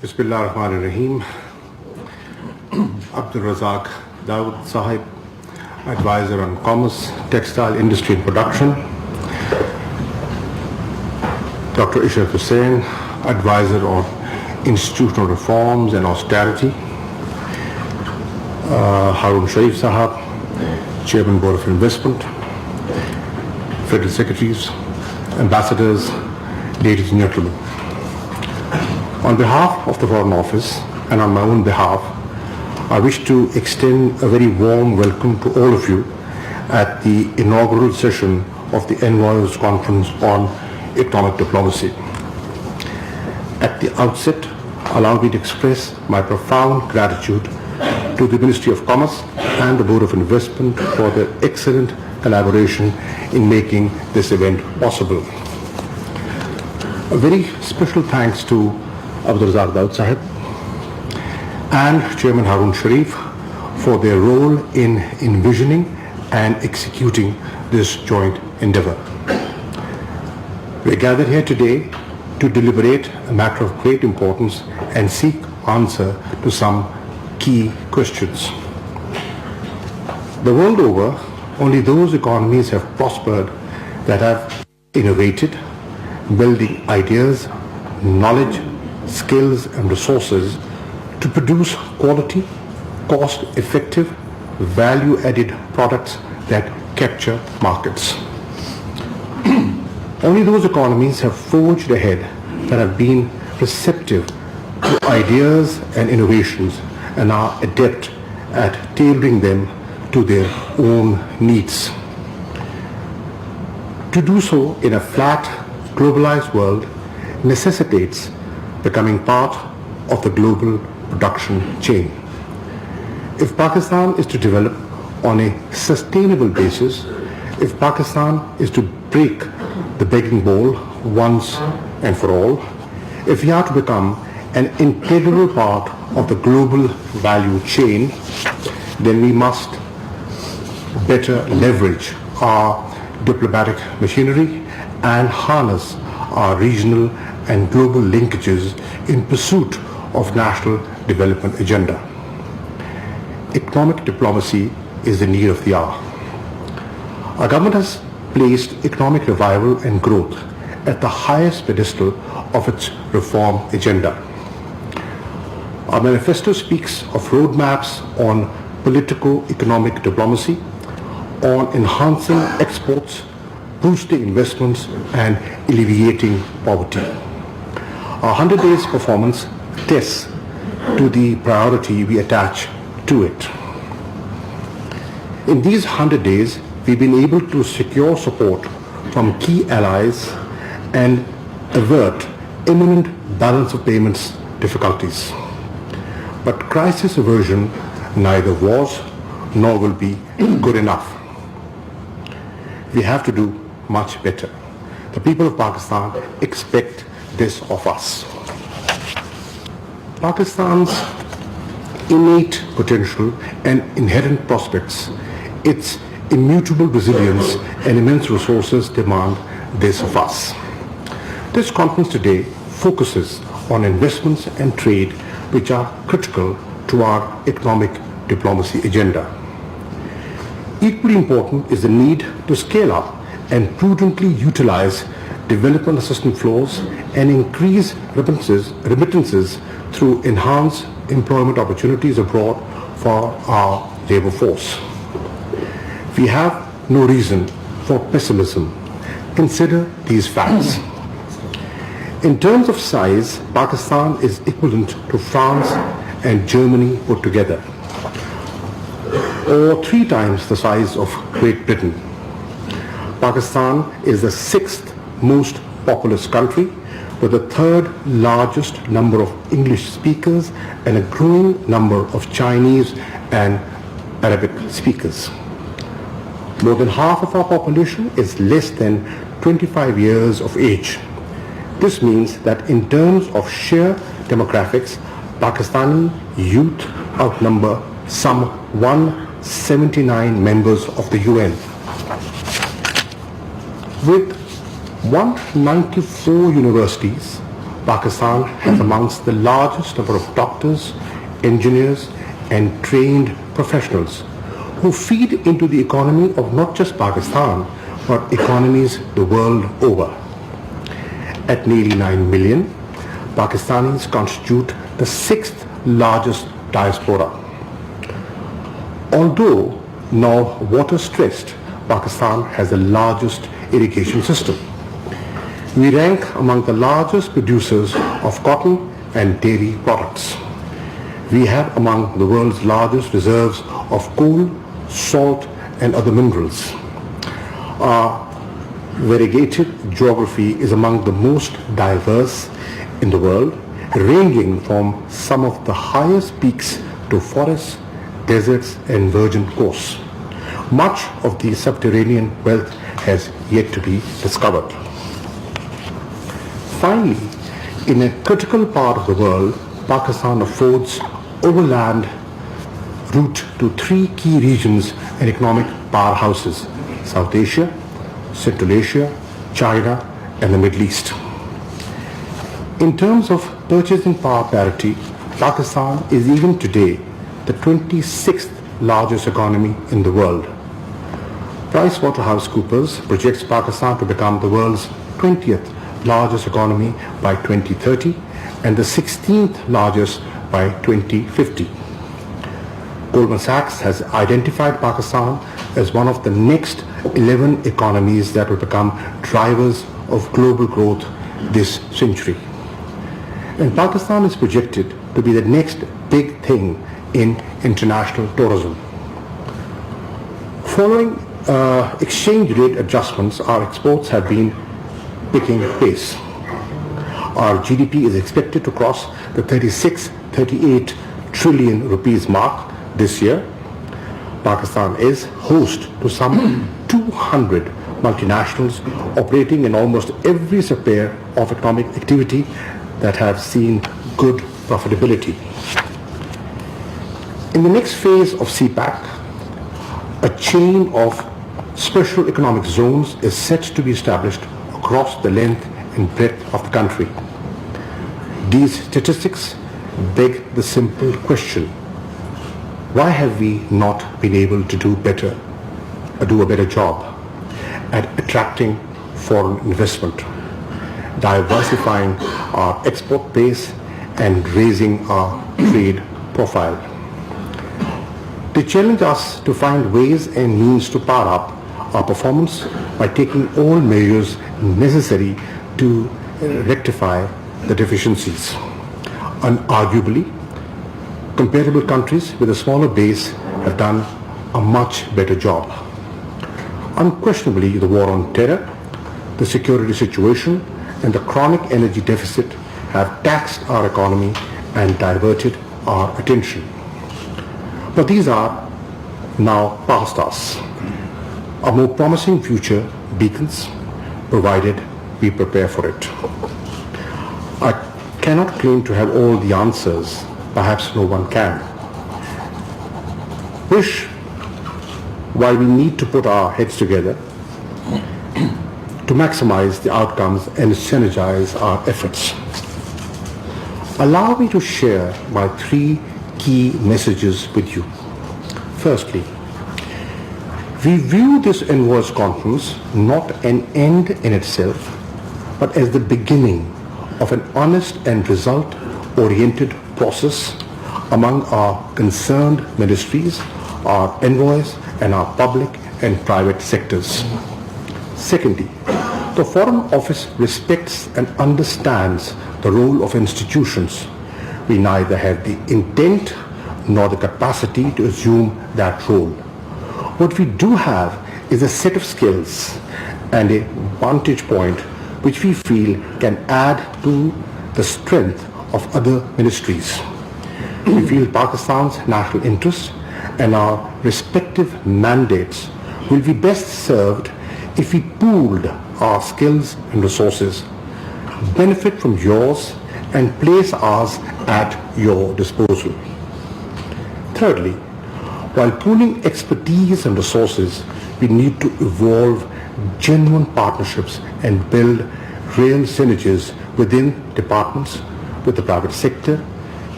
Bismillah ar-Rahman ar-Rahim. Abdul Razak Dawood Sahib, Advisor on Commerce, Textile Industry and Production. Dr. Ishraf Hussain, Advisor on Institutional Reforms and Austerity. Harun Sharif Sahab, Chairman Board of Investment. Federal Secretaries, Ambassadors, ladies and gentlemen. On behalf of the Foreign Office and on my own behalf, I wish to extend a very warm welcome to all of you at the inaugural session of the Envoys Conference on Economic Diplomacy. At the outset, allow me to express my profound gratitude to the Ministry of Commerce and the Board of Investment for their excellent collaboration in making this event possible. A very special thanks to Abdul Razak Dawood Sahib and Chairman Harun Sharif for their role in envisioning and executing this joint endeavor. We are gathered here today to deliberate a matter of great importance and seek answer to some key questions. The world over, only those economies have prospered that have innovated, building ideas, knowledge, skills and resources to produce quality, cost-effective, value-added products that capture markets. Only those economies have forged ahead that have been receptive to ideas and innovations and are adept at tailoring them to their own needs. To do so in a flat, globalized world necessitates becoming part of the global production chain. If Pakistan is to develop on a sustainable basis, if Pakistan is to break the begging bowl once and for all, if we are to become an integral part of the global value chain, then we must better leverage our diplomatic machinery and harness our regional and global linkages in pursuit of national development agenda. Economic diplomacy is the need of the hour. Our government has placed economic revival and growth at the highest pedestal of its reform agenda. Our manifesto speaks of roadmaps on politico-economic diplomacy, on enhancing exports, boosting investments, and alleviating poverty. Our 100 days performance attests to the priority we attach to it. In these 100 days, we've been able to secure support from key allies and avert imminent balance of payments difficulties. But crisis aversion neither was nor will be good enough. We have to do much better. The people of Pakistan expect this of us. Pakistan's innate potential and inherent prospects, its immutable resilience and immense resources demand this of us. This conference today focuses on investments and trade which are critical to our economic diplomacy agenda. Equally important is the need to scale up and prudently utilize development assistance flows and increase remittances through enhanced employment opportunities abroad for our labor force. We have no reason for pessimism. Consider these facts. In terms of size, Pakistan is equivalent to France and Germany put together, or 3 times the size of Great Britain. Pakistan is the 6th most populous country with the 3rd largest number of English speakers and a growing number of Chinese and Arabic speakers. More than half of our population is less than 25 years of age. This means that in terms of sheer demographics, Pakistani youth outnumber some 179 members of the UN. With 194 universities, Pakistan has amongst the largest number of doctors, engineers, and trained professionals who feed into the economy of not just Pakistan, but economies the world over. At nearly 9 million, Pakistanis constitute the sixth largest diaspora. Although now water-stressed, Pakistan has the largest irrigation system. We rank among the largest producers of cotton and dairy products. We have among the world's largest reserves of coal, salt, and other minerals. Our variegated geography is among the most diverse in the world, ranging from some of the highest peaks to forests, deserts, and virgin coasts. Much of the subterranean wealth has yet to be discovered. Finally, in a critical part of the world, Pakistan affords overland route to three key regions and economic powerhouses: South Asia, Central Asia, China, and the Middle East. In terms of purchasing power parity, Pakistan is even today the 26th largest economy in the world. PricewaterhouseCoopers projects Pakistan to become the world's 20th largest economy by 2030 and the 16th largest by 2050. Goldman Sachs has identified Pakistan as one of the next 11 economies that will become drivers of global growth this century. And Pakistan is projected to be the next big thing in international tourism. Following exchange rate adjustments, our exports have been picking pace. Our GDP is expected to cross the 38 trillion rupees mark this year. Pakistan is host to some 200 multinationals operating in almost every sphere of economic activity that have seen good profitability. In the next phase of CPAC, a chain of special economic zones is set to be established across the length and breadth of the country. These statistics beg the simple question: why have we not been able to do a better job at attracting foreign investment, diversifying our export base, and raising our trade profile? They challenge us to find ways and means to power up our performance by taking all measures necessary to rectify the deficiencies. Unarguably, comparable countries with a smaller base have done a much better job. Unquestionably, the war on terror, the security situation, and the chronic energy deficit have taxed our economy and diverted our attention. But these are now past us. A more promising future beacons, provided we prepare for it. I cannot claim to have all the answers. Perhaps no one can. While we need to put our heads together to maximize the outcomes and synergize our efforts, allow me to share my three key messages with you. Firstly, we view this Envoys conference not an end in itself, but as the beginning of an honest and result-oriented process among our concerned ministries, our envoys, and our public and private sectors. Secondly, the Foreign Office respects and understands the role of institutions. We neither have the intent nor the capacity to assume that role. What we do have is a set of skills and a vantage point which we feel can add to the strength of other ministries. We feel Pakistan's national interests and our respective mandates will be best served if we pooled our skills and resources, benefit from yours, and place ours at your disposal. Thirdly, while pooling expertise and resources, we need to evolve genuine partnerships and build real synergies within departments, with the private sector,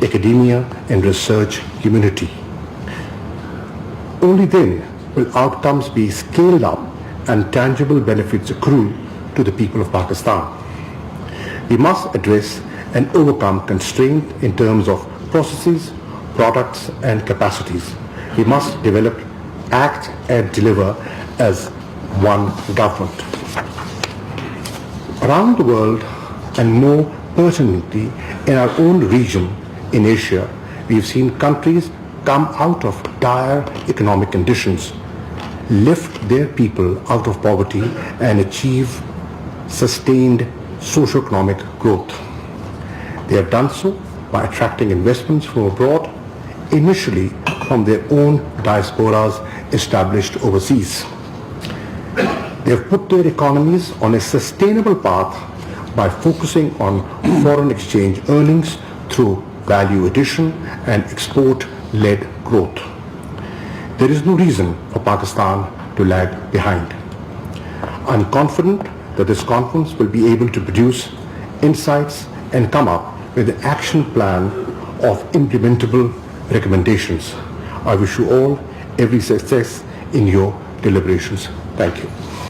academia and research community. Only then will outcomes be scaled up and tangible benefits accrue to the people of Pakistan. We must address and overcome constraints in terms of processes, products and capacities. We must develop, act and deliver as one government. Around the world, and more pertinently in our own region in Asia, we have seen countries come out of dire economic conditions, lift their people out of poverty and achieve sustained socio-economic growth. They have done so by attracting investments from abroad, initially from their own diasporas established overseas. They have put their economies on a sustainable path by focusing on foreign exchange earnings through value addition and export-led growth. There is no reason for Pakistan to lag behind. I'm confident that this conference will be able to produce insights and come up with an action plan of implementable recommendations. I wish you all every success in your deliberations. Thank you.